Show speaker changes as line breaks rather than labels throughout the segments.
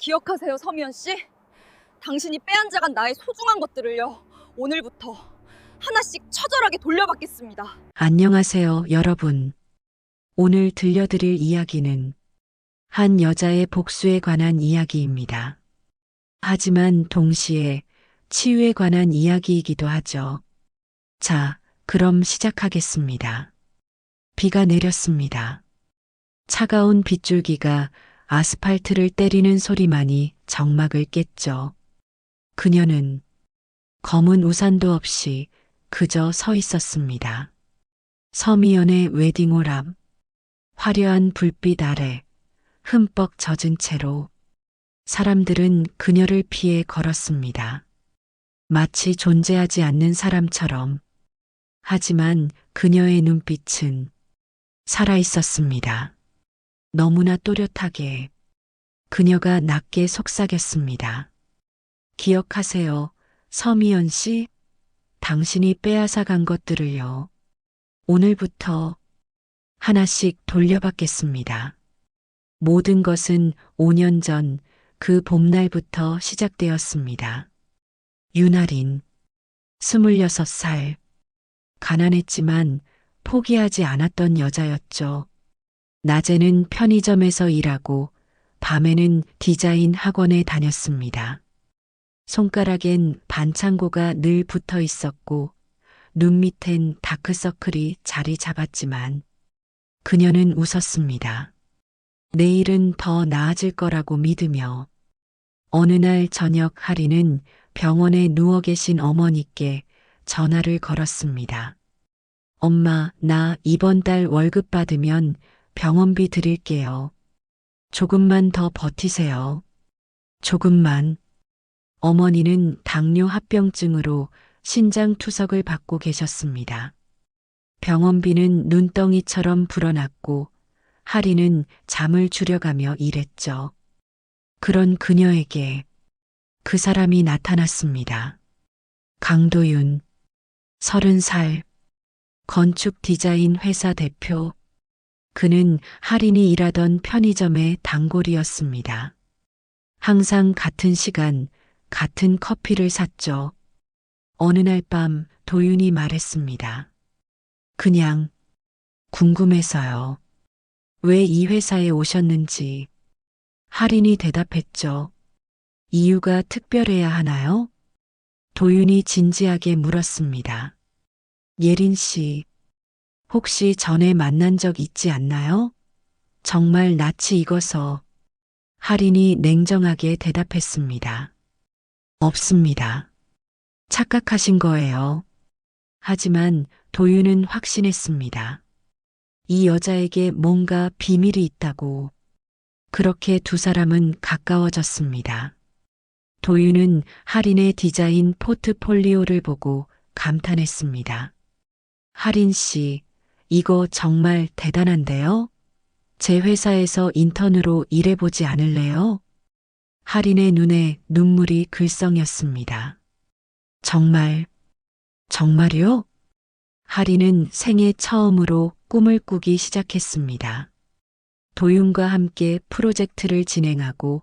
기억하세요, 서미연 씨? 당신이 빼앗아간 나의 소중한 것들을요, 오늘부터 하나씩 처절하게 돌려받겠습니다.
안녕하세요, 여러분. 오늘 들려드릴 이야기는 한 여자의 복수에 관한 이야기입니다. 하지만 동시에 치유에 관한 이야기이기도 하죠. 자, 그럼 시작하겠습니다. 비가 내렸습니다. 차가운 빗줄기가 아스팔트를 때리는 소리만이 정막을 깼죠. 그녀는 검은 우산도 없이 그저 서 있었습니다. 서미연의 웨딩홀 앞, 화려한 불빛 아래 흠뻑 젖은 채로 사람들은 그녀를 피해 걸었습니다. 마치 존재하지 않는 사람처럼. 하지만 그녀의 눈빛은 살아 있었습니다. 너무나 또렷하게 그녀가 낮게 속삭였습니다. 기억하세요, 서미연 씨? 당신이 빼앗아 간 것들을요. 오늘부터 하나씩 돌려받겠습니다. 모든 것은 5년 전 그 봄날부터 시작되었습니다. 윤아린, 26살. 가난했지만 포기하지 않았던 여자였죠. 낮에는 편의점에서 일하고 밤에는 디자인 학원에 다녔습니다. 손가락엔 반창고가 늘 붙어 있었고 눈 밑엔 다크서클이 자리 잡았지만 그녀는 웃었습니다. 내일은 더 나아질 거라고 믿으며. 어느 날 저녁 하리는 병원에 누워 계신 어머니께 전화를 걸었습니다. 엄마, 나 이번 달 월급 받으면 병원비 드릴게요. 조금만 더 버티세요. 조금만. 어머니는 당뇨 합병증으로 신장 투석을 받고 계셨습니다. 병원비는 눈덩이처럼 불어났고 하리는 잠을 줄여가며 일했죠. 그런 그녀에게 그 사람이 나타났습니다. 강도윤, 30살, 건축 디자인 회사 대표. 그는 하린이 일하던 편의점의 단골이었습니다. 항상 같은 시간, 같은 커피를 샀죠. 어느 날 밤 도윤이 말했습니다. 그냥 궁금해서요. 왜 이 회사에 오셨는지. 하린이 대답했죠. 이유가 특별해야 하나요? 도윤이 진지하게 물었습니다. 예린 씨, 혹시 전에 만난 적 있지 않나요? 정말 낯이 익어서. 하린이 냉정하게 대답했습니다. 없습니다. 착각하신 거예요. 하지만 도윤은 확신했습니다. 이 여자에게 뭔가 비밀이 있다고. 그렇게 두 사람은 가까워졌습니다. 도윤은 하린의 디자인 포트폴리오를 보고 감탄했습니다. 하린 씨, 이거 정말 대단한데요? 제 회사에서 인턴으로 일해보지 않을래요? 하린의 눈에 눈물이 글썽였습니다. 정말, 정말요? 하린은 생애 처음으로 꿈을 꾸기 시작했습니다. 도윤과 함께 프로젝트를 진행하고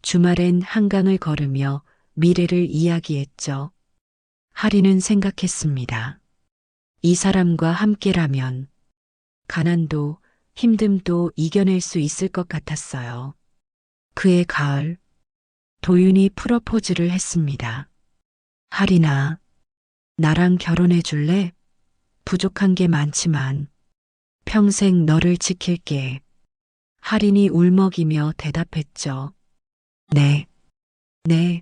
주말엔 한강을 걸으며 미래를 이야기했죠. 하린은 생각했습니다. 이 사람과 함께라면 가난도 힘듦도 이겨낼 수 있을 것 같았어요. 그해 가을, 도윤이 프러포즈를 했습니다. 하린아, 나랑 결혼해 줄래? 부족한 게 많지만 평생 너를 지킬게. 하린이 울먹이며 대답했죠. 네, 네.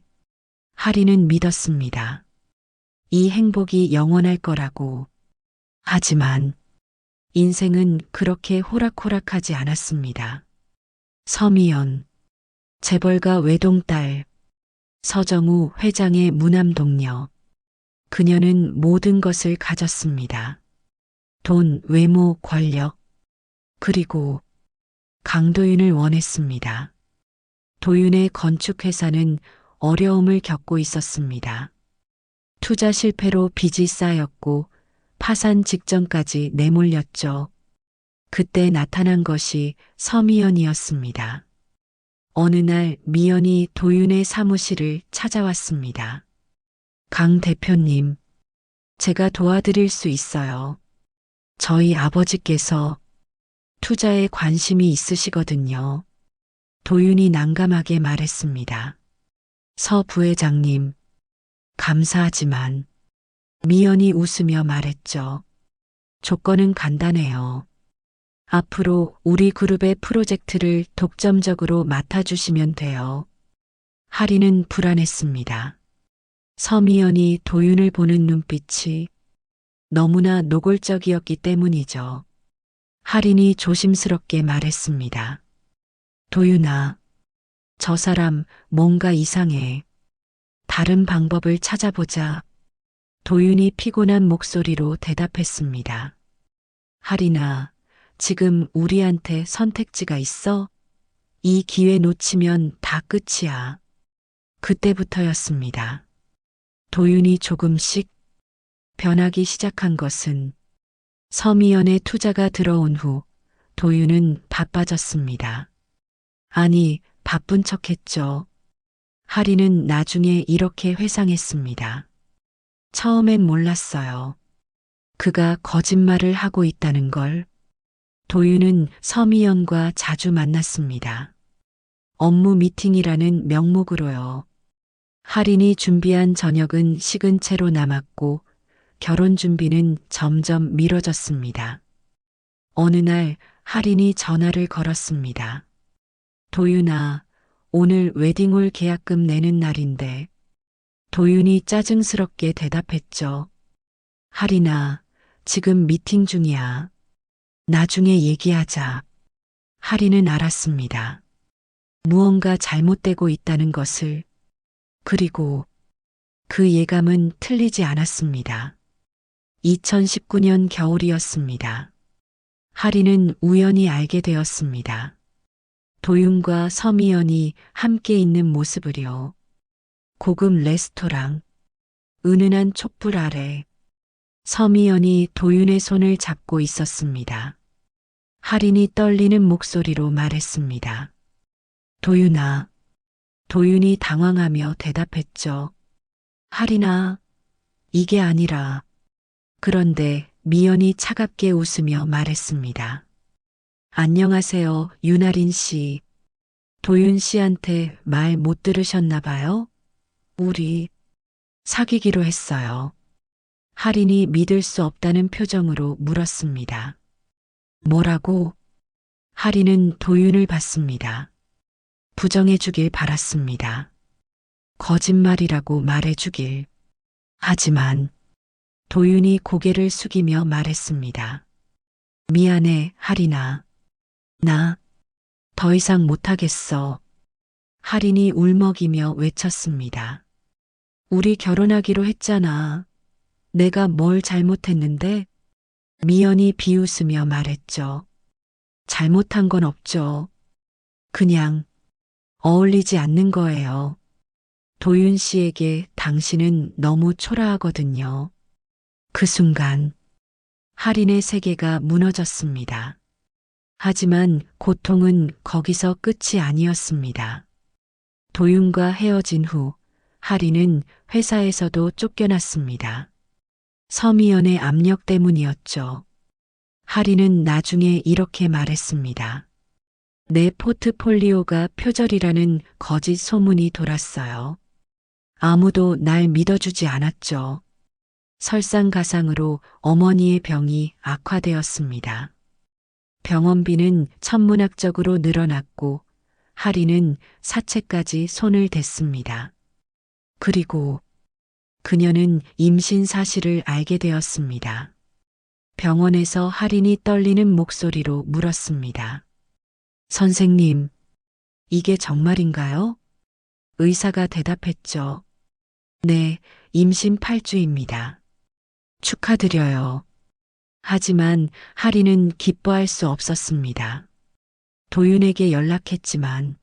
하린은 믿었습니다. 이 행복이 영원할 거라고. 하지만 인생은 그렇게 호락호락하지 않았습니다. 서미연, 재벌가 외동딸, 서정우 회장의 무남 동료. 그녀는 모든 것을 가졌습니다. 돈, 외모, 권력, 그리고 강도윤을 원했습니다. 도윤의 건축회사는 어려움을 겪고 있었습니다. 투자 실패로 빚이 쌓였고 파산 직전까지 내몰렸죠. 그때 나타난 것이 서미연이었습니다. 어느 날 미연이 도윤의 사무실을 찾아왔습니다. 강 대표님, 제가 도와드릴 수 있어요. 저희 아버지께서 투자에 관심이 있으시거든요. 도윤이 난감하게 말했습니다. 서 부회장님, 감사하지만 미연이 웃으며 말했죠. 조건은 간단해요. 앞으로 우리 그룹의 프로젝트를 독점적으로 맡아주시면 돼요. 하리는 불안했습니다. 서미연이 도윤을 보는 눈빛이 너무나 노골적이었기 때문이죠. 하린이 조심스럽게 말했습니다. 도윤아, 저 사람 뭔가 이상해. 다른 방법을 찾아보자. 도윤이 피곤한 목소리로 대답했습니다. 하린아, 지금 우리한테 선택지가 있어? 이 기회 놓치면 다 끝이야. 그때부터였습니다. 도윤이 조금씩 변하기 시작한 것은 서미연의 투자가 들어온 후 도윤은 바빠졌습니다. 아니, 바쁜 척했죠. 하리는 나중에 이렇게 회상했습니다. 처음엔 몰랐어요. 그가 거짓말을 하고 있다는 걸. 도윤은 서미연과 자주 만났습니다. 업무 미팅이라는 명목으로요. 하린이 준비한 저녁은 식은 채로 남았고 결혼 준비는 점점 미뤄졌습니다. 어느 날 하린이 전화를 걸었습니다. 도윤아, 오늘 웨딩홀 계약금 내는 날인데. 도윤이 짜증스럽게 대답했죠. 하린아, 지금 미팅 중이야. 나중에 얘기하자. 하린은 알았습니다. 무언가 잘못되고 있다는 것을. 그리고 그 예감은 틀리지 않았습니다. 2019년 겨울이었습니다. 하린은 우연히 알게 되었습니다. 도윤과 서미연이 함께 있는 모습을요. 고급 레스토랑, 은은한 촛불 아래 서미연이 도윤의 손을 잡고 있었습니다. 하린이 떨리는 목소리로 말했습니다. 도윤아. 도윤이 당황하며 대답했죠. 하린아, 이게 아니라. 그런데 미연이 차갑게 웃으며 말했습니다. 안녕하세요, 윤아린 씨. 도윤 씨한테 말 못 들으셨나 봐요? 우리 사귀기로 했어요. 하린이 믿을 수 없다는 표정으로 물었습니다. 뭐라고? 하린은 도윤을 봤습니다. 부정해 주길 바랐습니다. 거짓말이라고 말해 주길. 하지만 도윤이 고개를 숙이며 말했습니다. 미안해, 하린아. 나 더 이상 못하겠어. 하린이 울먹이며 외쳤습니다. 우리 결혼하기로 했잖아. 내가 뭘 잘못했는데? 미연이 비웃으며 말했죠. 잘못한 건 없죠. 그냥 어울리지 않는 거예요. 도윤 씨에게 당신은 너무 초라하거든요. 그 순간 하린의 세계가 무너졌습니다. 하지만 고통은 거기서 끝이 아니었습니다. 도윤과 헤어진 후 하린은 회사에서도 쫓겨났습니다. 서미연의 압력 때문이었죠. 하린은 나중에 이렇게 말했습니다. 내 포트폴리오가 표절이라는 거짓 소문이 돌았어요. 아무도 날 믿어주지 않았죠. 설상가상으로 어머니의 병이 악화되었습니다. 병원비는 천문학적으로 늘어났고 하린은 사채까지 손을 댔습니다. 그리고 그녀는 임신 사실을 알게 되었습니다. 병원에서 하린이 떨리는 목소리로 물었습니다. 선생님, 이게 정말인가요? 의사가 대답했죠. 네, 임신 8주입니다. 축하드려요. 하지만 하린은 기뻐할 수 없었습니다. 도윤에게 연락했지만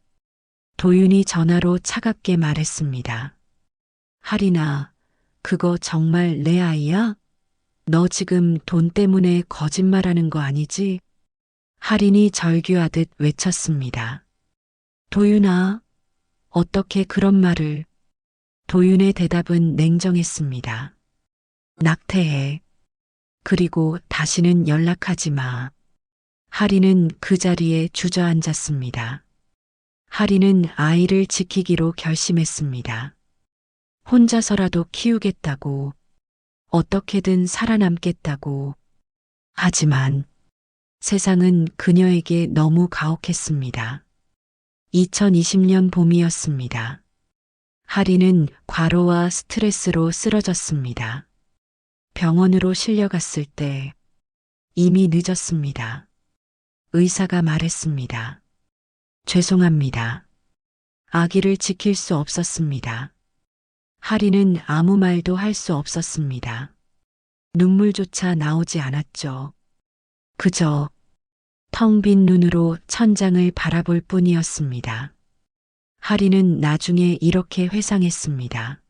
도윤이 전화로 차갑게 말했습니다. 하린아, 그거 정말 내 아이야? 너 지금 돈 때문에 거짓말하는 거 아니지? 하린이 절규하듯 외쳤습니다. 도윤아, 어떻게 그런 말을? 도윤의 대답은 냉정했습니다. 낙태해. 그리고 다시는 연락하지 마. 하리는 그 자리에 주저앉았습니다. 하리는 아이를 지키기로 결심했습니다. 혼자서라도 키우겠다고, 어떻게든 살아남겠다고. 하지만 세상은 그녀에게 너무 가혹했습니다. 2020년 봄이었습니다. 하리는 과로와 스트레스로 쓰러졌습니다. 병원으로 실려갔을 때 이미 늦었습니다. 의사가 말했습니다. 죄송합니다. 아기를 지킬 수 없었습니다. 하리는 아무 말도 할 수 없었습니다. 눈물조차 나오지 않았죠. 그저 텅 빈 눈으로 천장을 바라볼 뿐이었습니다. 하리는 나중에 이렇게 회상했습니다.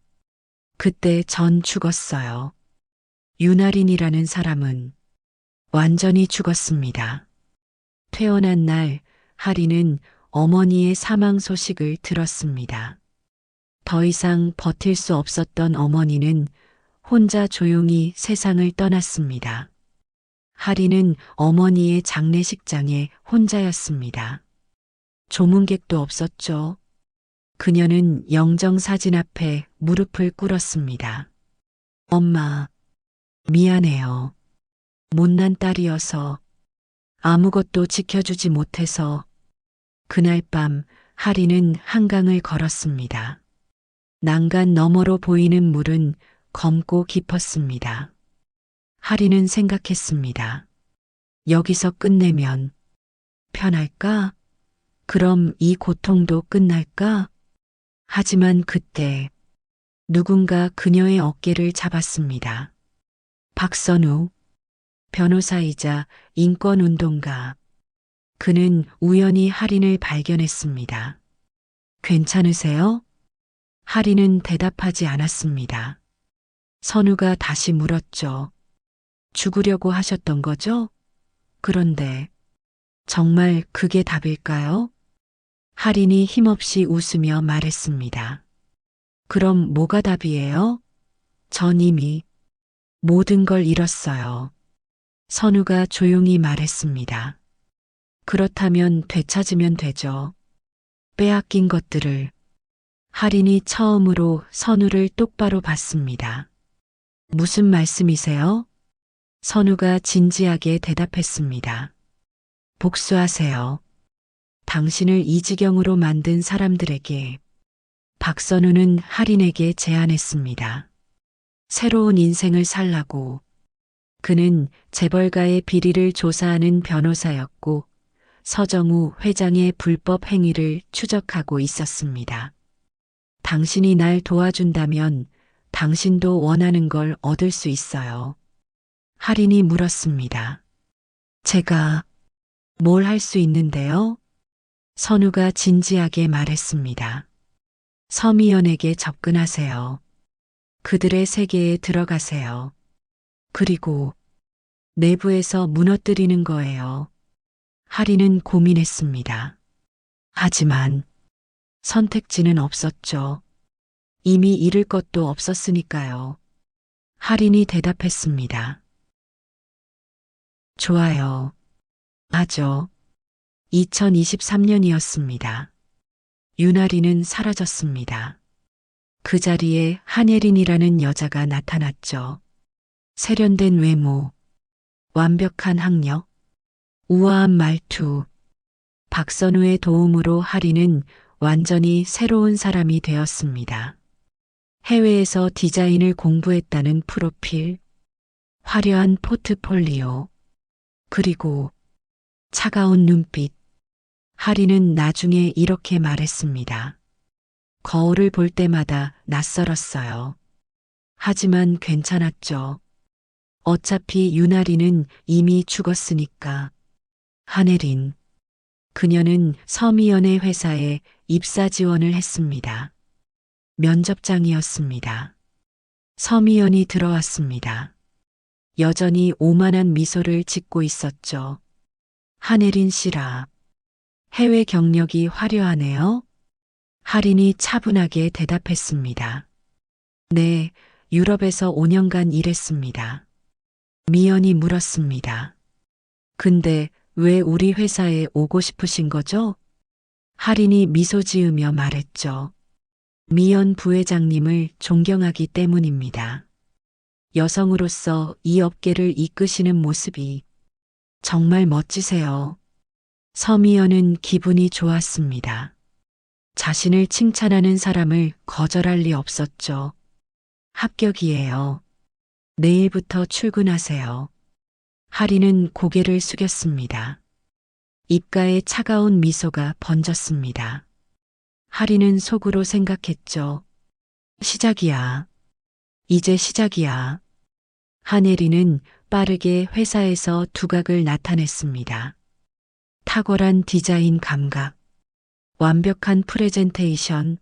그때 전 죽었어요. 윤아린이라는 사람은 완전히 죽었습니다. 퇴원한 날 하리는 어머니의 사망 소식을 들었습니다. 더 이상 버틸 수 없었던 어머니는 혼자 조용히 세상을 떠났습니다. 하리는 어머니의 장례식장에 혼자였습니다. 조문객도 없었죠. 그녀는 영정사진 앞에 무릎을 꿇었습니다. 엄마, 미안해요. 못난 딸이어서 아무것도 지켜주지 못해서. 그날 밤 하리는 한강을 걸었습니다. 난간 너머로 보이는 물은 검고 깊었습니다. 하리는 생각했습니다. 여기서 끝내면 편할까? 그럼 이 고통도 끝날까? 하지만 그때 누군가 그녀의 어깨를 잡았습니다. 박선우, 변호사이자 인권운동가. 그는 우연히 하린을 발견했습니다. 괜찮으세요? 하린은 대답하지 않았습니다. 선우가 다시 물었죠. 죽으려고 하셨던 거죠? 그런데 정말 그게 답일까요? 하린이 힘없이 웃으며 말했습니다. 그럼 뭐가 답이에요? 전 이미 모든 걸 잃었어요. 선우가 조용히 말했습니다. 그렇다면 되찾으면 되죠. 빼앗긴 것들을. 하린이 처음으로 선우를 똑바로 봤습니다. 무슨 말씀이세요? 선우가 진지하게 대답했습니다. 복수하세요. 당신을 이 지경으로 만든 사람들에게. 박선우는 하린에게 제안했습니다. 새로운 인생을 살라고. 그는 재벌가의 비리를 조사하는 변호사였고 서정우 회장의 불법 행위를 추적하고 있었습니다. 당신이 날 도와준다면 당신도 원하는 걸 얻을 수 있어요. 하린이 물었습니다. 제가 뭘 할 수 있는데요? 선우가 진지하게 말했습니다. 서미연에게 접근하세요. 그들의 세계에 들어가세요. 그리고 내부에서 무너뜨리는 거예요. 하리는 고민했습니다. 하지만 선택지는 없었죠. 이미 잃을 것도 없었으니까요. 하린이 대답했습니다. 좋아요. 하죠. 2023년이었습니다. 윤아리는 사라졌습니다. 그 자리에 한예린이라는 여자가 나타났죠. 세련된 외모, 완벽한 학력, 우아한 말투. 박선우의 도움으로 하리는 완전히 새로운 사람이 되었습니다. 해외에서 디자인을 공부했다는 프로필, 화려한 포트폴리오, 그리고 차가운 눈빛. 하리는 나중에 이렇게 말했습니다. 거울을 볼 때마다 낯설었어요. 하지만 괜찮았죠. 어차피 윤아리는 이미 죽었으니까. 한혜린. 그녀는 서미연의 회사에 입사 지원을 했습니다. 면접장이었습니다. 서미연이 들어왔습니다. 여전히 오만한 미소를 짓고 있었죠. 한혜린 씨라. 해외 경력이 화려하네요. 할인이 차분하게 대답했습니다. 네, 유럽에서 5년간 일했습니다. 미연이 물었습니다. 근데 왜 우리 회사에 오고 싶으신 거죠? 할인이 미소 지으며 말했죠. 미연 부회장님을 존경하기 때문입니다. 여성으로서 이 업계를 이끄시는 모습이 정말 멋지세요. 서미연은 기분이 좋았습니다. 자신을 칭찬하는 사람을 거절할 리 없었죠. 합격이에요. 내일부터 출근하세요. 할인은 고개를 숙였습니다. 입가에 차가운 미소가 번졌습니다. 할인은 속으로 생각했죠. 시작이야. 이제 시작이야. 하네리는 빠르게 회사에서 두각을 나타냈습니다. 탁월한 디자인 감각, 완벽한 프레젠테이션,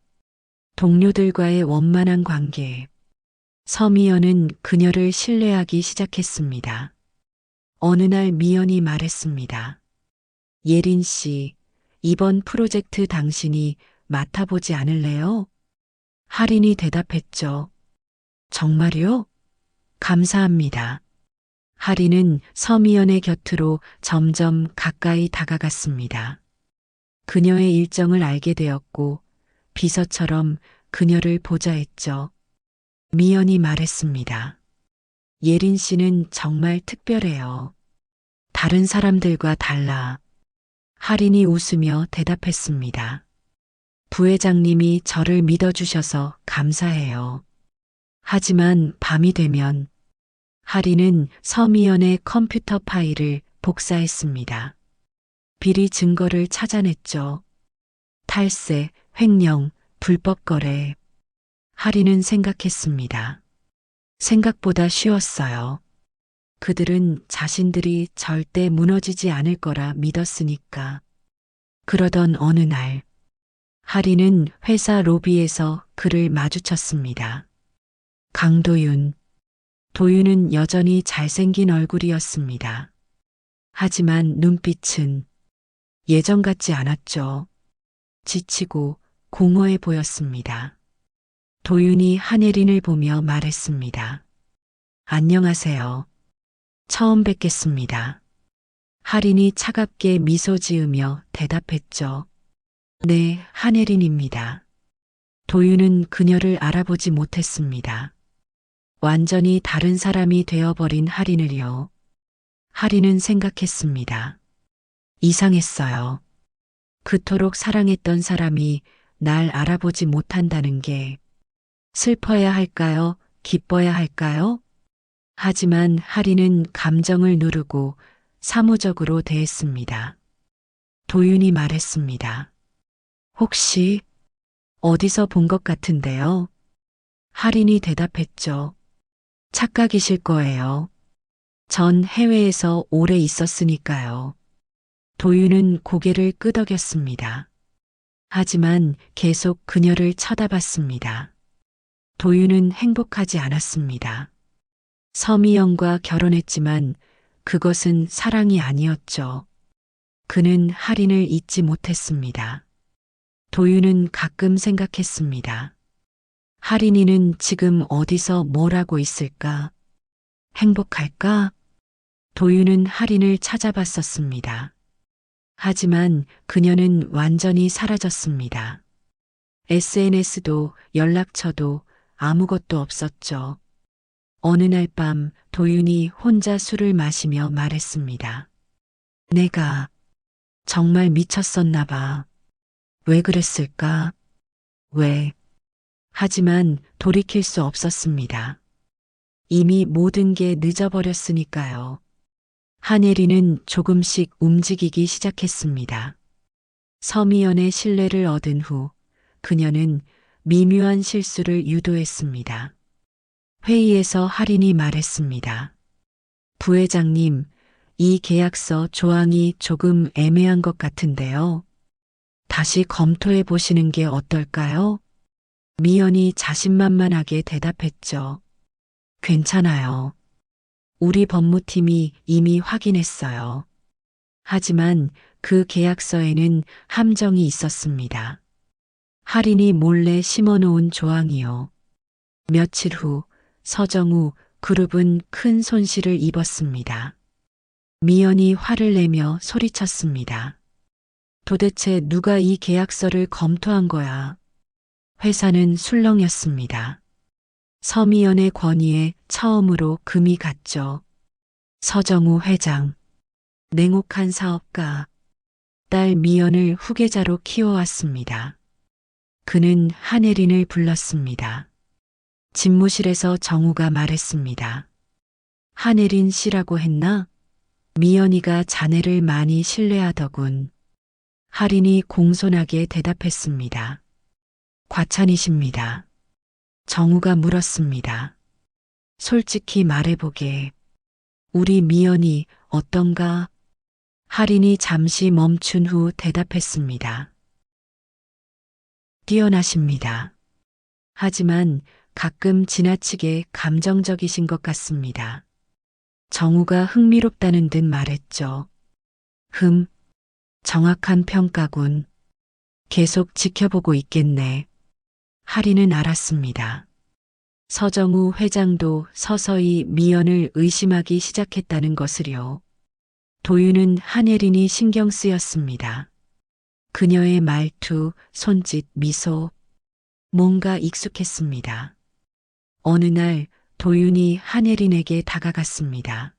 동료들과의 원만한 관계. 서미연은 그녀를 신뢰하기 시작했습니다. 어느 날 미연이 말했습니다. 예린 씨, 이번 프로젝트 당신이 맡아보지 않을래요? 할인이 대답했죠. 정말요? 감사합니다. 할인은 서미연의 곁으로 점점 가까이 다가갔습니다. 그녀의 일정을 알게 되었고 비서처럼 그녀를 보좌했죠. 미연이 말했습니다. 예린 씨는 정말 특별해요. 다른 사람들과 달라. 할인이 웃으며 대답했습니다. 부회장님이 저를 믿어주셔서 감사해요. 하지만 밤이 되면 할인은 서미연의 컴퓨터 파일을 복사했습니다. 비리 증거를 찾아냈죠. 탈세, 횡령, 불법 거래. 할인은 생각했습니다. 생각보다 쉬웠어요. 그들은 자신들이 절대 무너지지 않을 거라 믿었으니까. 그러던 어느 날, 할인은 회사 로비에서 그를 마주쳤습니다. 강도윤. 도윤은 여전히 잘생긴 얼굴이었습니다. 하지만 눈빛은 예전 같지 않았죠. 지치고 공허해 보였습니다. 도윤이 하네린을 보며 말했습니다. 안녕하세요. 처음 뵙겠습니다. 할인이 차갑게 미소 지으며 대답했죠. 네, 하네린입니다. 도윤은 그녀를 알아보지 못했습니다. 완전히 다른 사람이 되어버린 할인을요. 할인은 생각했습니다. 이상했어요. 그토록 사랑했던 사람이 날 알아보지 못한다는 게 슬퍼야 할까요? 기뻐야 할까요? 하지만 할인은 감정을 누르고 사무적으로 대했습니다. 도윤이 말했습니다. 혹시 어디서 본 것 같은데요? 할인이 대답했죠. 착각이실 거예요. 전 해외에서 오래 있었으니까요. 도윤은 고개를 끄덕였습니다. 하지만 계속 그녀를 쳐다봤습니다. 도윤은 행복하지 않았습니다. 서미영과 결혼했지만 그것은 사랑이 아니었죠. 그는 할인을 잊지 못했습니다. 도윤은 가끔 생각했습니다. 할인이는 지금 어디서 뭘 하고 있을까? 행복할까? 도윤은 할인을 찾아봤었습니다. 하지만 그녀는 완전히 사라졌습니다. SNS도 연락처도 아무것도 없었죠. 어느 날 밤 도윤이 혼자 술을 마시며 말했습니다. 내가 정말 미쳤었나 봐. 왜 그랬을까? 왜? 하지만 돌이킬 수 없었습니다. 이미 모든 게 늦어버렸으니까요. 하네리는 조금씩 움직이기 시작했습니다. 서미연의 신뢰를 얻은 후 그녀는 미묘한 실수를 유도했습니다. 회의에서 할인이 말했습니다. 부회장님, 이 계약서 조항이 조금 애매한 것 같은데요. 다시 검토해 보시는 게 어떨까요? 미연이 자신만만하게 대답했죠. 괜찮아요. 우리 법무팀이 이미 확인했어요. 하지만 그 계약서에는 함정이 있었습니다. 할인이 몰래 심어놓은 조항이요. 며칠 후 서정우 그룹은 큰 손실을 입었습니다. 미연이 화를 내며 소리쳤습니다. 도대체 누가 이 계약서를 검토한 거야? 회사는 술렁였습니다. 서미연의 권위에 처음으로 금이 갔죠. 서정우 회장, 냉혹한 사업가, 딸 미연을 후계자로 키워왔습니다. 그는 한혜린을 불렀습니다. 집무실에서 정우가 말했습니다. 한혜린 씨라고 했나? 미연이가 자네를 많이 신뢰하더군. 할인이 공손하게 대답했습니다. 과찬이십니다. 정우가 물었습니다. 솔직히 말해보게. 우리 미연이 어떤가? 할인이 잠시 멈춘 후 대답했습니다. 뛰어나십니다. 하지만 가끔 지나치게 감정적이신 것 같습니다. 정우가 흥미롭다는 듯 말했죠. 정확한 평가군. 계속 지켜보고 있겠네. 할인은 알았습니다. 서정우 회장도 서서히 미연을 의심하기 시작했다는 것을요. 도윤은 한혜린이 신경 쓰였습니다. 그녀의 말투, 손짓, 미소, 뭔가 익숙했습니다. 어느 날 도윤이 한혜린에게 다가갔습니다.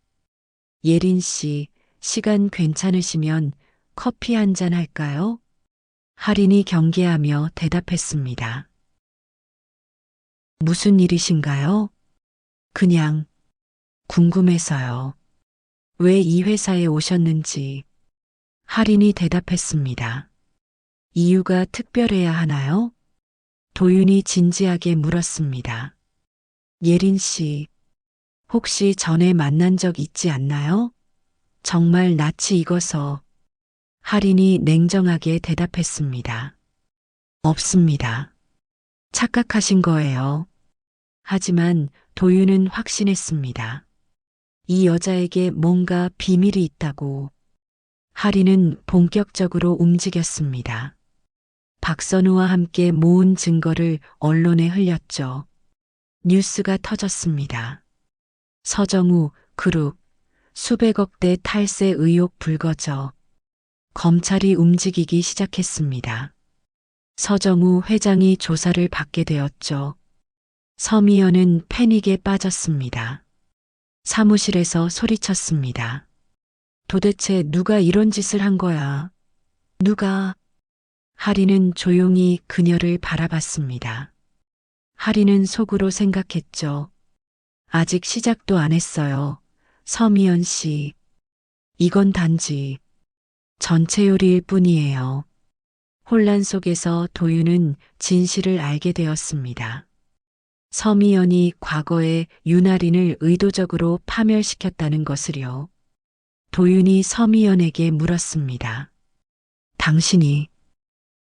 예린 씨, 시간 괜찮으시면 커피 한 잔 할까요? 할인이 경계하며 대답했습니다. 무슨 일이신가요? 그냥 궁금해서요. 왜 이 회사에 오셨는지. 할인이 대답했습니다. 이유가 특별해야 하나요? 도윤이 진지하게 물었습니다. 예린 씨, 혹시 전에 만난 적 있지 않나요? 정말 낯이 익어서. 할인이 냉정하게 대답했습니다. 없습니다. 착각하신 거예요. 하지만 도윤은 확신했습니다. 이 여자에게 뭔가 비밀이 있다고. 할인은 본격적으로 움직였습니다. 박선우와 함께 모은 증거를 언론에 흘렸죠. 뉴스가 터졌습니다. 서정우 그룹 수백억대 탈세 의혹 불거져. 검찰이 움직이기 시작했습니다. 서정우 회장이 조사를 받게 되었죠. 서미연은 패닉에 빠졌습니다. 사무실에서 소리쳤습니다. 도대체 누가 이런 짓을 한 거야? 누가? 할인은 조용히 그녀를 바라봤습니다. 할인은 속으로 생각했죠. 아직 시작도 안 했어요. 서미연 씨. 이건 단지 전체 요리일 뿐이에요. 혼란 속에서 도윤은 진실을 알게 되었습니다. 서미연이 과거에 윤아린을 의도적으로 파멸시켰다는 것을요. 도윤이 서미연에게 물었습니다. 당신이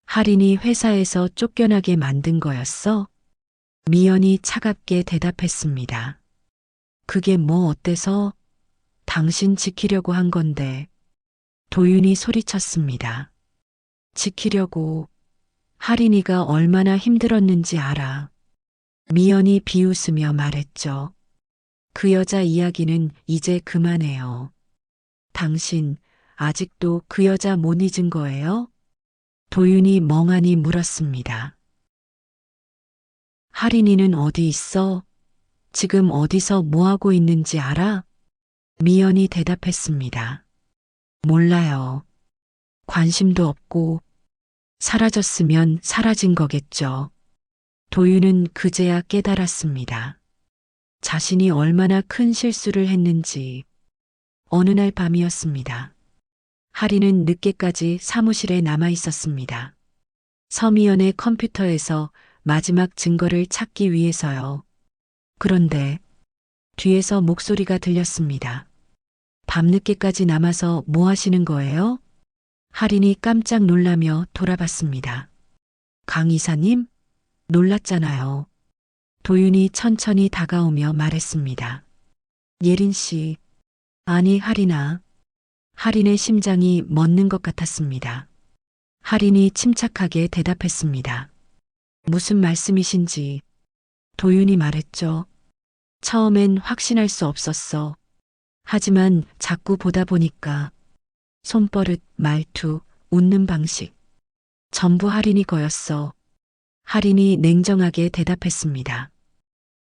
할인이 회사에서 쫓겨나게 만든 거였어? 미연이 차갑게 대답했습니다. 그게 뭐 어때서? 당신 지키려고 한 건데. 도윤이 소리쳤습니다. 지키려고. 할인이가 얼마나 힘들었는지 알아. 미연이 비웃으며 말했죠. 그 여자 이야기는 이제 그만해요. 당신 아직도 그 여자 못 잊은 거예요? 도윤이 멍하니 물었습니다. 할인이는 어디 있어? 지금 어디서 뭐 하고 있는지 알아? 미연이 대답했습니다. 몰라요. 관심도 없고 사라졌으면 사라진 거겠죠. 도윤은 그제야 깨달았습니다. 자신이 얼마나 큰 실수를 했는지. 어느 날 밤이었습니다. 할인은 늦게까지 사무실에 남아 있었습니다. 서미연의 컴퓨터에서 마지막 증거를 찾기 위해서요. 그런데 뒤에서 목소리가 들렸습니다. 밤늦게까지 남아서 뭐 하시는 거예요? 할인이 깜짝 놀라며 돌아봤습니다. 강 이사님? 놀랐잖아요. 도윤이 천천히 다가오며 말했습니다. 예린 씨. 아니 할인아. 할인의 심장이 멎는 것 같았습니다. 할인이 침착하게 대답했습니다. 무슨 말씀이신지. 도윤이 말했죠. 처음엔 확신할 수 없었어. 하지만 자꾸 보다 보니까 손버릇, 말투, 웃는 방식. 전부 할인이 거였어. 할인이 냉정하게 대답했습니다.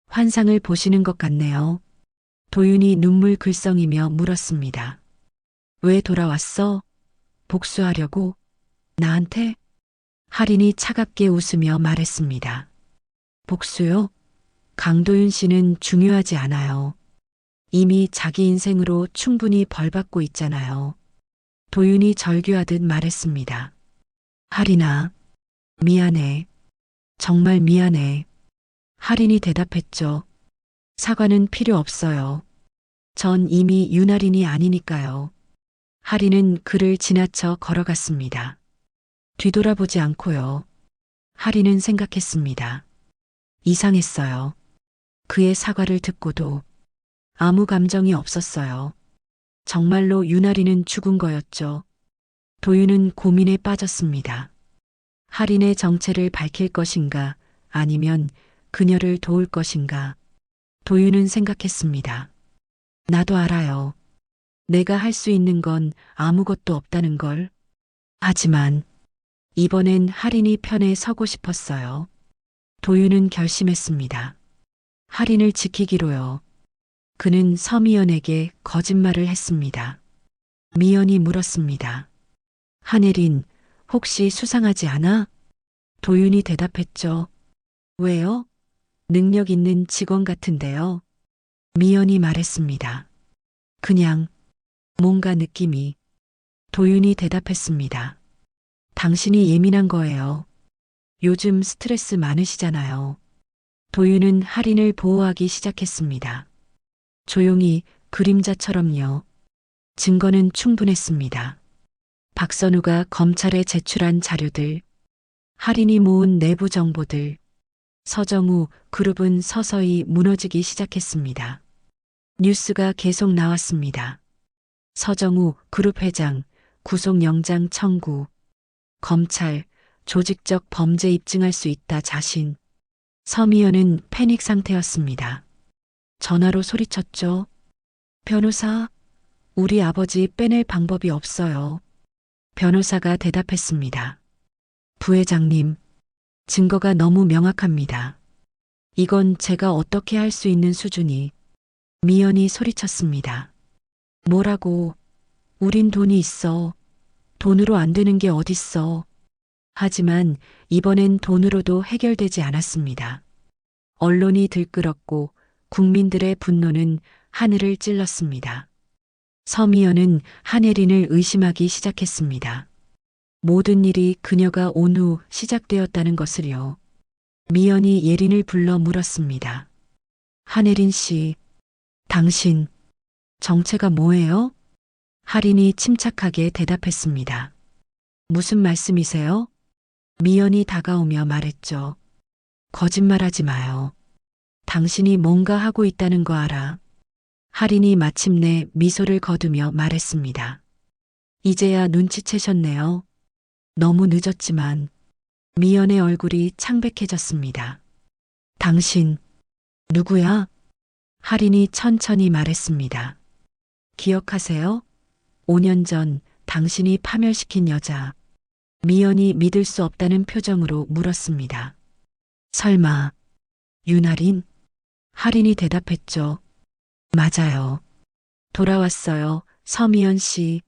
환상을 보시는 것 같네요. 도윤이 눈물 글썽이며 물었습니다. 왜 돌아왔어? 복수하려고? 나한테? 할인이 차갑게 웃으며 말했습니다. 복수요? 강도윤 씨는 중요하지 않아요. 이미 자기 인생으로 충분히 벌받고 있잖아요. 도윤이 절규하듯 말했습니다. 할인아, 미안해. 정말 미안해. 할인이 대답했죠. 사과는 필요 없어요. 전 이미 윤할인이 아니니까요. 할인은 그를 지나쳐 걸어갔습니다. 뒤돌아보지 않고요. 할인은 생각했습니다. 이상했어요. 그의 사과를 듣고도 아무 감정이 없었어요. 정말로 윤할이는 죽은 거였죠. 도윤은 고민에 빠졌습니다. 할인의 정체를 밝힐 것인가 아니면 그녀를 도울 것인가. 도윤은 생각했습니다. 나도 알아요. 내가 할 수 있는 건 아무것도 없다는 걸. 하지만 이번엔 할인이 편에 서고 싶었어요. 도윤은 결심했습니다. 할인을 지키기로요. 그는 서미연에게 거짓말을 했습니다. 미연이 물었습니다. 한혜린, 혹시 수상하지 않아? 도윤이 대답했죠. 왜요? 능력 있는 직원 같은데요. 미연이 말했습니다. 그냥 뭔가 느낌이. 도윤이 대답했습니다. 당신이 예민한 거예요. 요즘 스트레스 많으시잖아요. 도윤은 할인을 보호하기 시작했습니다. 조용히 그림자처럼요. 증거는 충분했습니다. 박선우가 검찰에 제출한 자료들, 할인이 모은 내부 정보들, 서정우 그룹은 서서히 무너지기 시작했습니다. 뉴스가 계속 나왔습니다. 서정우 그룹 회장 구속영장 청구, 검찰 조직적 범죄 입증할 수 있다 자신. 서미연은 패닉 상태였습니다. 전화로 소리쳤죠. 변호사, 우리 아버지 빼낼 방법이 없어요. 변호사가 대답했습니다. 부회장님, 증거가 너무 명확합니다. 이건 제가 어떻게 할 수 있는 수준이. 미연이 소리쳤습니다. 뭐라고? 우린 돈이 있어. 돈으로 안 되는 게 어딨어. 하지만 이번엔 돈으로도 해결되지 않았습니다. 언론이 들끓었고 국민들의 분노는 하늘을 찔렀습니다. 서미연은 한혜린을 의심하기 시작했습니다. 모든 일이 그녀가 온 후 시작되었다는 것을요. 미연이 예린을 불러 물었습니다. 한혜린 씨, 당신 정체가 뭐예요? 할인이 침착하게 대답했습니다. 무슨 말씀이세요? 미연이 다가오며 말했죠. 거짓말하지 마요. 당신이 뭔가 하고 있다는 거 알아. 할인이 마침내 미소를 거두며 말했습니다. 이제야 눈치채셨네요. 너무 늦었지만. 미연의 얼굴이 창백해졌습니다. 당신, 누구야? 할인이 천천히 말했습니다. 기억하세요? 5년 전 당신이 파멸시킨 여자. 미연이 믿을 수 없다는 표정으로 물었습니다. 설마, 윤할인? 할인이 대답했죠. 맞아요. 돌아왔어요, 서미연 씨.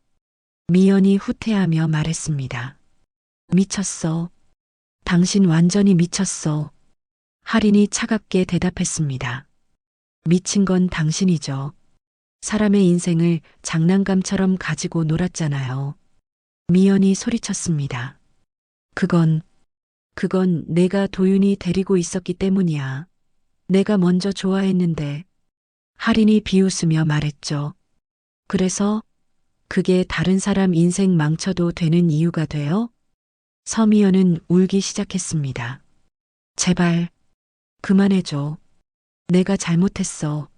미연이 후퇴하며 말했습니다. 미쳤어. 당신 완전히 미쳤어. 할인이 차갑게 대답했습니다. 미친 건 당신이죠. 사람의 인생을 장난감처럼 가지고 놀았잖아요. 미연이 소리쳤습니다. 그건 내가 도윤이 데리고 있었기 때문이야. 내가 먼저 좋아했는데. 할인이 비웃으며 말했죠. 그래서 그게 다른 사람 인생 망쳐도 되는 이유가 돼요? 서미연은 울기 시작했습니다. 제발, 그만해줘. 내가 잘못했어.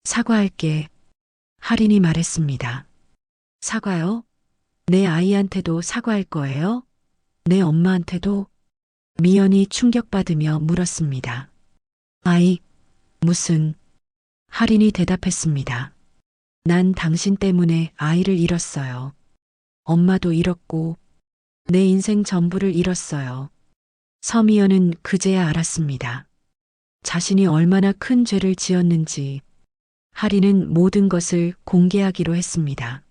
사과할게. 할인이 말했습니다. 사과요? 내 아이한테도 사과할 거예요? 내 엄마한테도? 미연이 충격받으며 물었습니다. 아이, 무슨? 할인이 대답했습니다. 난 당신 때문에 아이를 잃었어요. 엄마도 잃었고, 내 인생 전부를 잃었어요. 서미연은 그제야 알았습니다. 자신이 얼마나 큰 죄를 지었는지. 할인은 모든 것을 공개하기로 했습니다.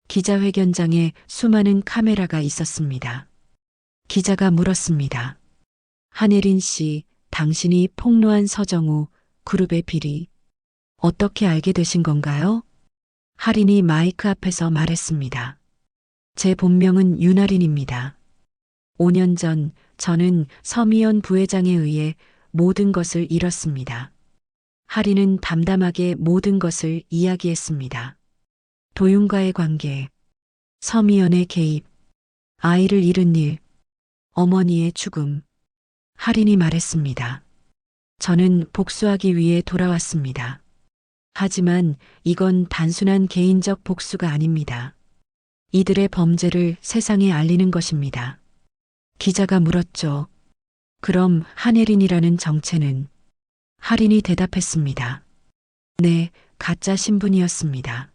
기자회견장에 수많은 카메라가 있었습니다. 기자가 물었습니다. 한예린 씨, 당신이 폭로한 서정우 그룹의 비리 어떻게 알게 되신 건가요? 할인이 마이크 앞에서 말했습니다. 제 본명은 윤할인입니다. 5년 전 저는 서미연 부회장에 의해 모든 것을 잃었습니다. 할인은 담담하게 모든 것을 이야기했습니다. 도윤과의 관계, 서미연의 개입, 아이를 잃은 일, 어머니의 죽음. 할인이 말했습니다. 저는 복수하기 위해 돌아왔습니다. 하지만 이건 단순한 개인적 복수가 아닙니다. 이들의 범죄를 세상에 알리는 것입니다. 기자가 물었죠. 그럼 한예린이라는 정체는? 할인이 대답했습니다. 네, 가짜 신분이었습니다.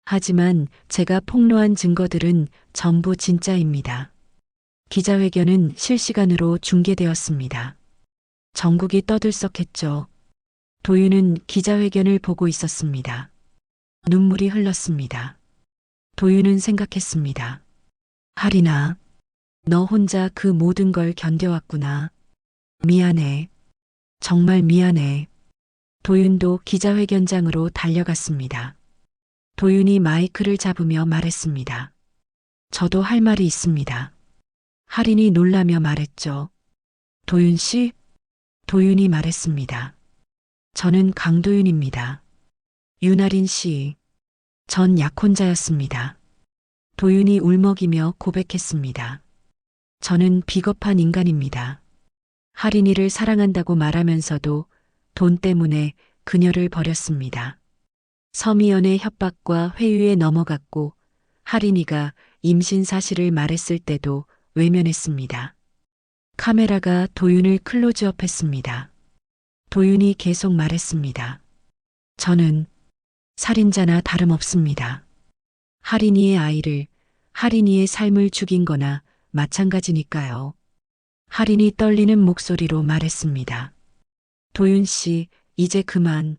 하지만 제가 폭로한 증거들은 전부 진짜입니다. 기자회견은 실시간으로 중계되었습니다. 전국이 떠들썩했죠. 도윤은 기자회견을 보고 있었습니다. 눈물이 흘렀습니다. 도윤은 생각했습니다. 할인아, 너 혼자 그 모든 걸 견뎌왔구나. 미안해. 정말 미안해. 도윤도 기자회견장으로 달려갔습니다. 도윤이 마이크를 잡으며 말했습니다. 저도 할 말이 있습니다. 할인이 놀라며 말했죠. 도윤 씨? 도윤이 말했습니다. 저는 강도윤입니다. 윤할인 씨. 전 약혼자였습니다. 도윤이 울먹이며 고백했습니다. 저는 비겁한 인간입니다. 할인이를 사랑한다고 말하면서도 돈 때문에 그녀를 버렸습니다. 서미연의 협박과 회유에 넘어갔고 할인이가 임신 사실을 말했을 때도 외면했습니다. 카메라가 도윤을 클로즈업했습니다. 도윤이 계속 말했습니다. 저는 살인자나 다름없습니다. 할인이의 아이를, 할인이의 삶을 죽인 거나 마찬가지니까요. 할인이 떨리는 목소리로 말했습니다. 도윤 씨, 이제 그만.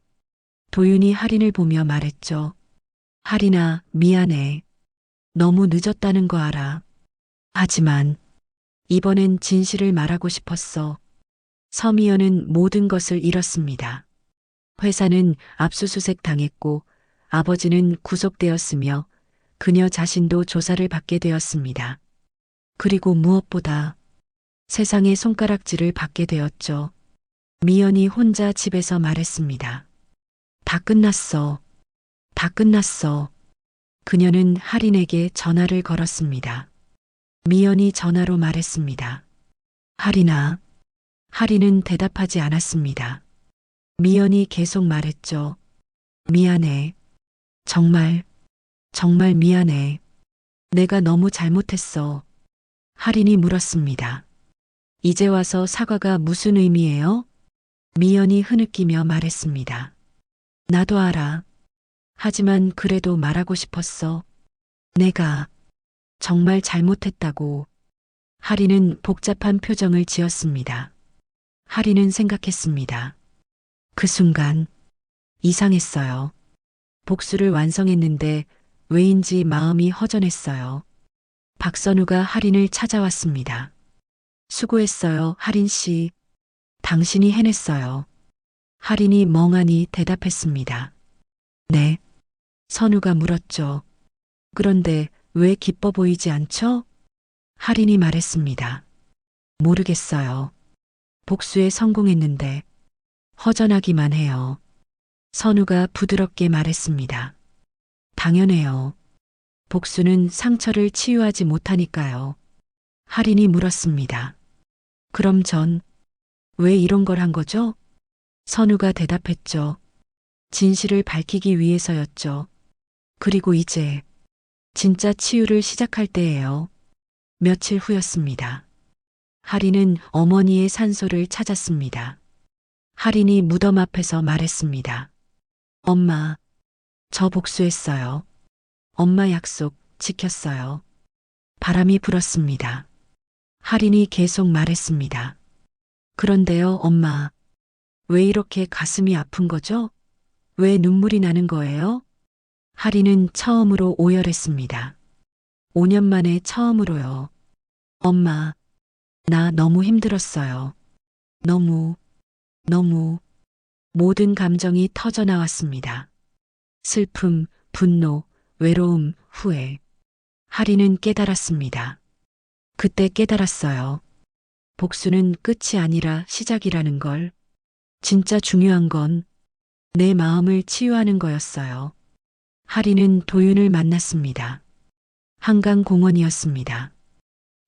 도윤이 할인을 보며 말했죠. 할인아, 미안해. 너무 늦었다는 거 알아. 하지만 이번엔 진실을 말하고 싶었어. 서미연은 모든 것을 잃었습니다. 회사는 압수수색 당했고 아버지는 구속되었으며 그녀 자신도 조사를 받게 되었습니다. 그리고 무엇보다 세상의 손가락질을 받게 되었죠. 미연이 혼자 집에서 말했습니다. 다 끝났어. 다 끝났어. 그녀는 할인에게 전화를 걸었습니다. 미연이 전화로 말했습니다. 할인아. 할인은 대답하지 않았습니다. 미연이 계속 말했죠. 미안해. 정말, 정말 미안해. 내가 너무 잘못했어. 할인이 물었습니다. 이제 와서 사과가 무슨 의미예요? 미연이 흐느끼며 말했습니다. 나도 알아. 하지만 그래도 말하고 싶었어. 내가 정말 잘못했다고. 할인은 복잡한 표정을 지었습니다. 할인은 생각했습니다. 그 순간 이상했어요. 복수를 완성했는데 왜인지 마음이 허전했어요. 박선우가 할인을 찾아왔습니다. 수고했어요, 할인 씨. 당신이 해냈어요. 할인이 멍하니 대답했습니다. 네. 선우가 물었죠. 그런데 왜 기뻐 보이지 않죠? 할인이 말했습니다. 모르겠어요. 복수에 성공했는데 허전하기만 해요. 선우가 부드럽게 말했습니다. 당연해요. 복수는 상처를 치유하지 못하니까요. 할인이 물었습니다. 그럼 전 왜 이런 걸 한 거죠? 선우가 대답했죠. 진실을 밝히기 위해서였죠. 그리고 이제 진짜 치유를 시작할 때예요. 며칠 후였습니다. 하리는 어머니의 산소를 찾았습니다. 하린이 무덤 앞에서 말했습니다. 엄마, 저 복수했어요. 엄마 약속 지켰어요. 바람이 불었습니다. 하린이 계속 말했습니다. 그런데요, 엄마. 왜 이렇게 가슴이 아픈 거죠? 왜 눈물이 나는 거예요? 하린은 처음으로 오열했습니다. 5년 만에 처음으로요. 엄마, 나 너무 힘들었어요. 너무. 모든 감정이 터져 나왔습니다. 슬픔, 분노, 외로움, 후회. 하리는 깨달았습니다. 그때 깨달았어요. 복수는 끝이 아니라 시작이라는 걸. 진짜 중요한 건 내 마음을 치유하는 거였어요. 하리는 도윤을 만났습니다. 한강공원이었습니다.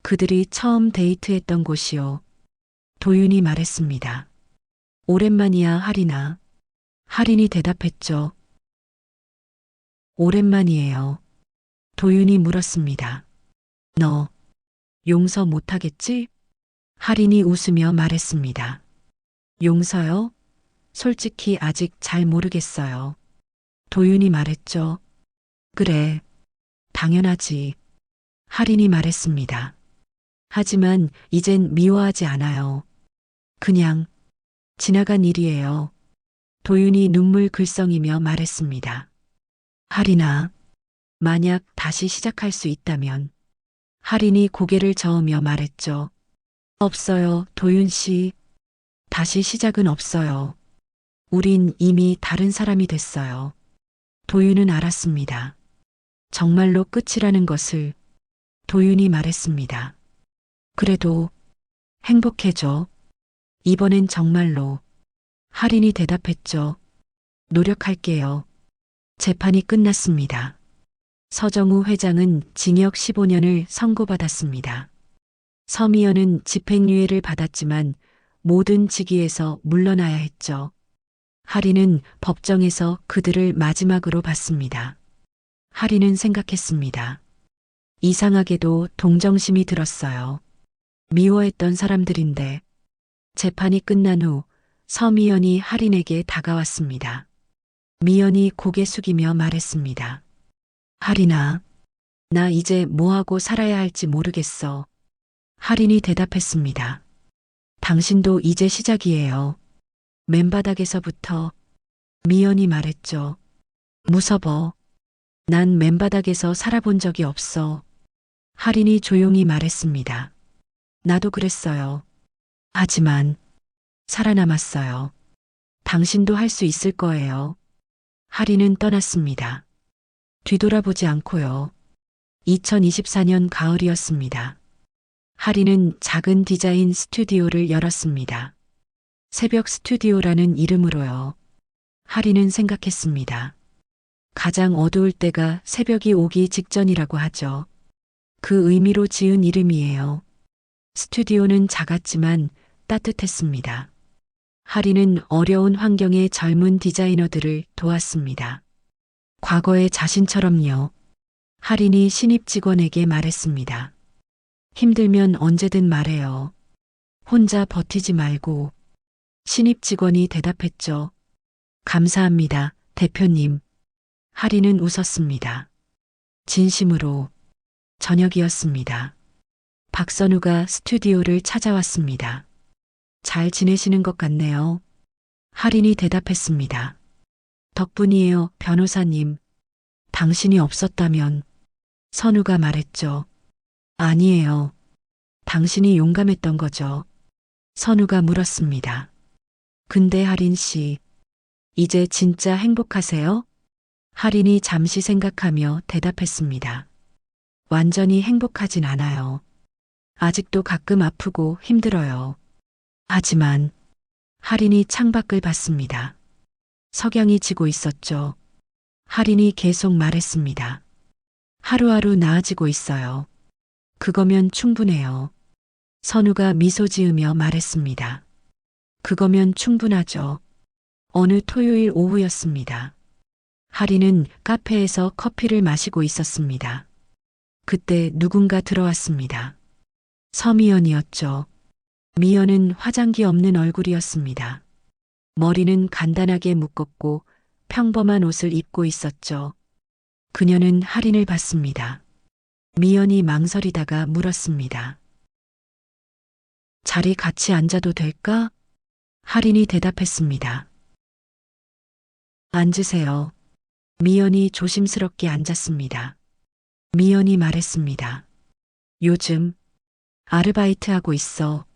그들이 처음 데이트했던 곳이요. 도윤이 말했습니다. 오랜만이야, 하린아. 하린이 대답했죠. 오랜만이에요. 도윤이 물었습니다. 너 용서 못하겠지? 하린이 웃으며 말했습니다. 용서요? 솔직히 아직 잘 모르겠어요. 도윤이 말했죠. 그래, 당연하지. 하린이 말했습니다. 하지만 이젠 미워하지 않아요. 그냥 지나간 일이에요. 도윤이 눈물 글썽이며 말했습니다. 하린아, 만약 다시 시작할 수 있다면. 하린이 고개를 저으며 말했죠. 없어요, 도윤 씨. 다시 시작은 없어요. 우린 이미 다른 사람이 됐어요. 도윤은 알았습니다. 정말로 끝이라는 것을. 도윤이 말했습니다. 그래도 행복해져. 이번엔 정말로. 하린이 대답했죠. 노력할게요. 재판이 끝났습니다. 서정우 회장은 징역 15년을 선고받았습니다. 서미연은 집행유예를 받았지만 모든 직위에서 물러나야 했죠. 하리는 법정에서 그들을 마지막으로 봤습니다. 하리는 생각했습니다. 이상하게도 동정심이 들었어요. 미워했던 사람들인데. 재판이 끝난 후 서미연이 하린에게 다가왔습니다. 미연이 고개 숙이며 말했습니다. 하린아, 나 이제 뭐하고 살아야 할지 모르겠어. 하린이 대답했습니다. 당신도 이제 시작이에요. 맨바닥에서부터. 미연이 말했죠. 무서워. 난 맨바닥에서 살아본 적이 없어. 하린이 조용히 말했습니다. 나도 그랬어요. 하지만 살아남았어요. 당신도 할 수 있을 거예요. 하린은 떠났습니다. 뒤돌아보지 않고요. 2024년 가을이었습니다. 하린은 작은 디자인 스튜디오를 열었습니다. 새벽 스튜디오라는 이름으로요. 하린은 생각했습니다. 가장 어두울 때가 새벽이 오기 직전이라고 하죠. 그 의미로 지은 이름이에요. 스튜디오는 작았지만 따뜻했습니다. 하린은 어려운 환경의 젊은 디자이너들을 도왔습니다. 과거의 자신처럼요. 하린이 신입 직원에게 말했습니다. 힘들면 언제든 말해요. 혼자 버티지 말고. 신입 직원이 대답했죠. 감사합니다, 대표님. 하린은 웃었습니다. 진심으로. 저녁이었습니다. 박선우가 스튜디오를 찾아왔습니다. 잘 지내시는 것 같네요. 하린이 대답했습니다. 덕분이에요, 변호사님. 당신이 없었다면. 선우가 말했죠. 아니에요. 당신이 용감했던 거죠. 선우가 물었습니다. 근데 하린 씨, 이제 진짜 행복하세요? 하린이 잠시 생각하며 대답했습니다. 완전히 행복하진 않아요. 아직도 가끔 아프고 힘들어요. 하지만 하린이 창밖을 봤습니다. 석양이 지고 있었죠. 하린이 계속 말했습니다. 하루하루 나아지고 있어요. 그거면 충분해요. 선우가 미소 지으며 말했습니다. 그거면 충분하죠. 어느 토요일 오후였습니다. 하린은 카페에서 커피를 마시고 있었습니다. 그때 누군가 들어왔습니다. 서미연이었죠. 미연은 화장기 없는 얼굴이었습니다. 머리는 간단하게 묶었고 평범한 옷을 입고 있었죠. 그녀는 할인을 받습니다. 미연이 망설이다가 물었습니다. 자리 같이 앉아도 될까? 할인이 대답했습니다. 앉으세요. 미연이 조심스럽게 앉았습니다. 미연이 말했습니다. 요즘 아르바이트하고 있어.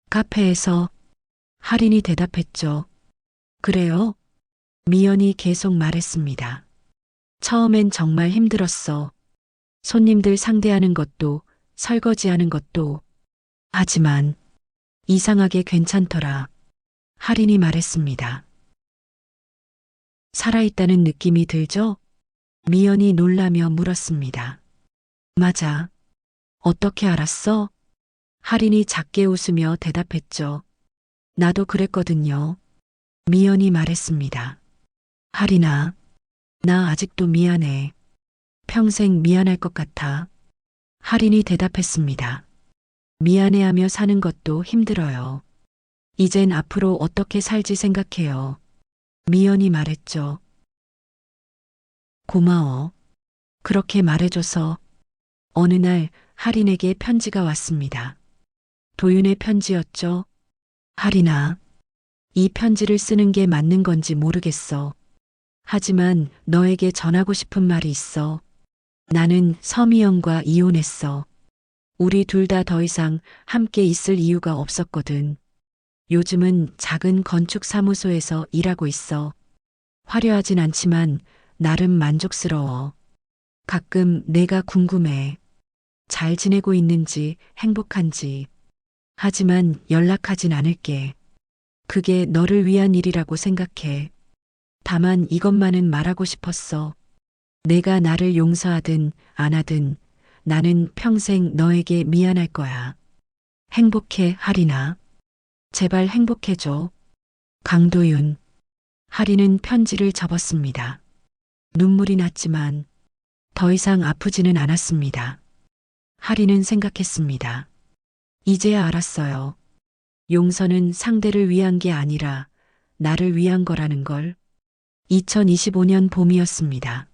카페에서. 할인이 대답했죠. 그래요? 미연이 계속 말했습니다. 처음엔 정말 힘들었어. 손님들 상대하는 것도 설거지하는 것도. 하지만 이상하게 괜찮더라. 할인이 말했습니다. 살아있다는 느낌이 들죠? 미연이 놀라며 물었습니다. 맞아. 어떻게 알았어? 할인이 작게 웃으며 대답했죠. 나도 그랬거든요. 미연이 말했습니다. 할인아, 나 아직도 미안해. 평생 미안할 것 같아. 할인이 대답했습니다. 미안해하며 사는 것도 힘들어요. 이젠 앞으로 어떻게 살지 생각해요. 미연이 말했죠. 고마워. 그렇게 말해줘서. 어느 날 할인에게 편지가 왔습니다. 도윤의 편지였죠. 할인아, 이 편지를 쓰는 게 맞는 건지 모르겠어. 하지만 너에게 전하고 싶은 말이 있어. 나는 서미영과 이혼했어. 우리 둘 다 더 이상 함께 있을 이유가 없었거든. 요즘은 작은 건축 사무소에서 일하고 있어. 화려하진 않지만 나름 만족스러워. 가끔 내가 궁금해. 잘 지내고 있는지, 행복한지. 하지만 연락하진 않을게. 그게 너를 위한 일이라고 생각해. 다만 이것만은 말하고 싶었어. 내가 나를 용서하든 안 하든 나는 평생 너에게 미안할 거야. 행복해, 할인아. 제발 행복해줘. 강도윤. 할인은 편지를 접었습니다. 눈물이 났지만 더 이상 아프지는 않았습니다. 할인은 생각했습니다. 이제야 알았어요. 용서는 상대를 위한 게 아니라 나를 위한 거라는 걸. 2025년 봄이었습니다.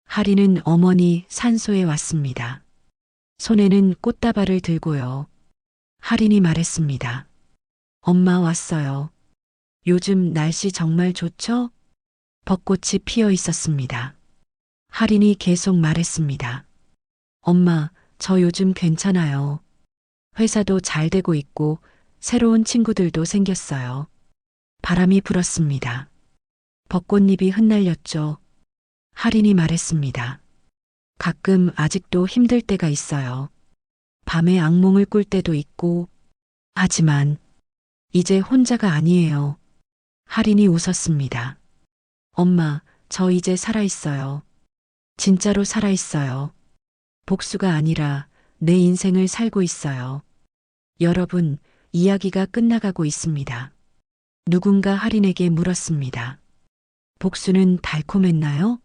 할인은 어머니 산소에 왔습니다. 손에는 꽃다발을 들고요. 할인이 말했습니다. 엄마 왔어요. 요즘 날씨 정말 좋죠? 벚꽃이 피어 있었습니다. 할인이 계속 말했습니다. 엄마, 저 요즘 괜찮아요. 회사도 잘 되고 있고 새로운 친구들도 생겼어요. 바람이 불었습니다. 벚꽃잎이 흩날렸죠. 할인이 말했습니다. 가끔 아직도 힘들 때가 있어요. 밤에 악몽을 꿀 때도 있고. 하지만 이제 혼자가 아니에요. 할인이 웃었습니다. 엄마, 저 이제 살아있어요. 진짜로 살아있어요. 복수가 아니라 내 인생을 살고 있어요. 여러분, 이야기가 끝나가고 있습니다. 누군가 할인에게 물었습니다. 복수는 달콤했나요?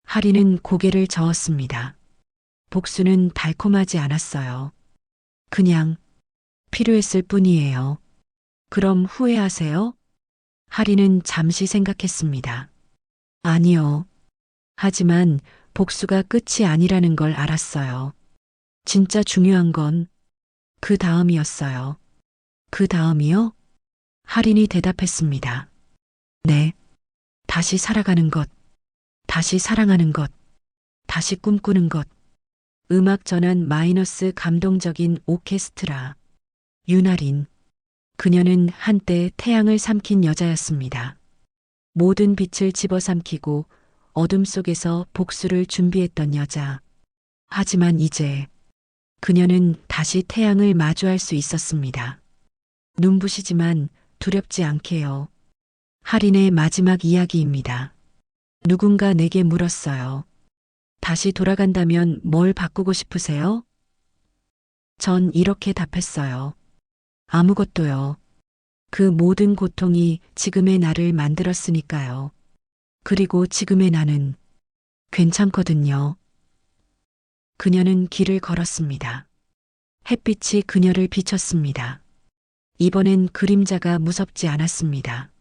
할인은 고개를 저었습니다. 복수는 달콤하지 않았어요. 그냥 필요했을 뿐이에요. 그럼 후회하세요? 할인은 잠시 생각했습니다. 아니요. 하지만 복수가 끝이 아니라는 걸 알았어요. 진짜 중요한 건 그 다음이었어요. 그 다음이요? 할인이 대답했습니다. 네. 다시 살아가는 것, 다시 사랑하는 것, 다시 꿈꾸는 것. 음악 전환 마이너스 감동적인 오케스트라. 윤아린. 그녀는 한때 태양을 삼킨 여자였습니다. 모든 빛을 집어삼키고 어둠 속에서 복수를 준비했던 여자. 하지만 이제 그녀는 다시 태양을 마주할 수 있었습니다. 눈부시지만 두렵지 않게요. 할인의 마지막 이야기입니다. 누군가 내게 물었어요. 다시 돌아간다면 뭘 바꾸고 싶으세요? 전 이렇게 답했어요. 아무것도요. 그 모든 고통이 지금의 나를 만들었으니까요. 그리고 지금의 나는 괜찮거든요. 그녀는 길을 걸었습니다. 햇빛이 그녀를 비췄습니다. 이번엔 그림자가 무섭지 않았습니다.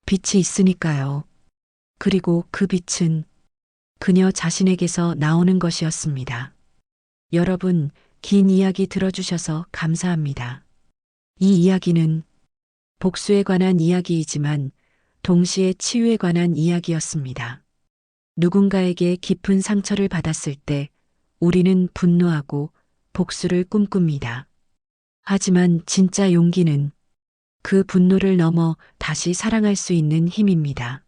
빛이 있으니까요. 그리고 그 빛은 그녀 자신에게서 나오는 것이었습니다. 여러분, 긴 이야기 들어주셔서 감사합니다. 이 이야기는 복수에 관한 이야기이지만 동시에 치유에 관한 이야기였습니다. 누군가에게 깊은 상처를 받았을 때 우리는 분노하고 복수를 꿈꿉니다. 하지만 진짜 용기는 그 분노를 넘어 다시 사랑할 수 있는 힘입니다.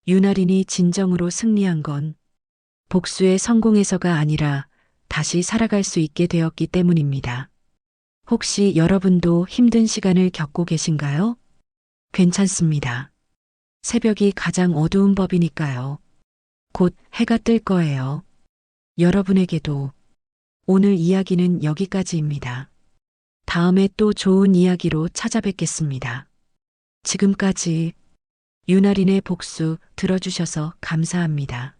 윤아린이 진정으로 승리한 건 복수의 성공에서가 아니라 다시 살아갈 수 있게 되었기 때문입니다. 혹시 여러분도 힘든 시간을 겪고 계신가요? 괜찮습니다. 새벽이 가장 어두운 법이니까요. 곧 해가 뜰 거예요. 여러분에게도 오늘 이야기는 여기까지입니다. 다음에 또 좋은 이야기로 찾아뵙겠습니다. 지금까지 윤아린의 복수 들어주셔서 감사합니다.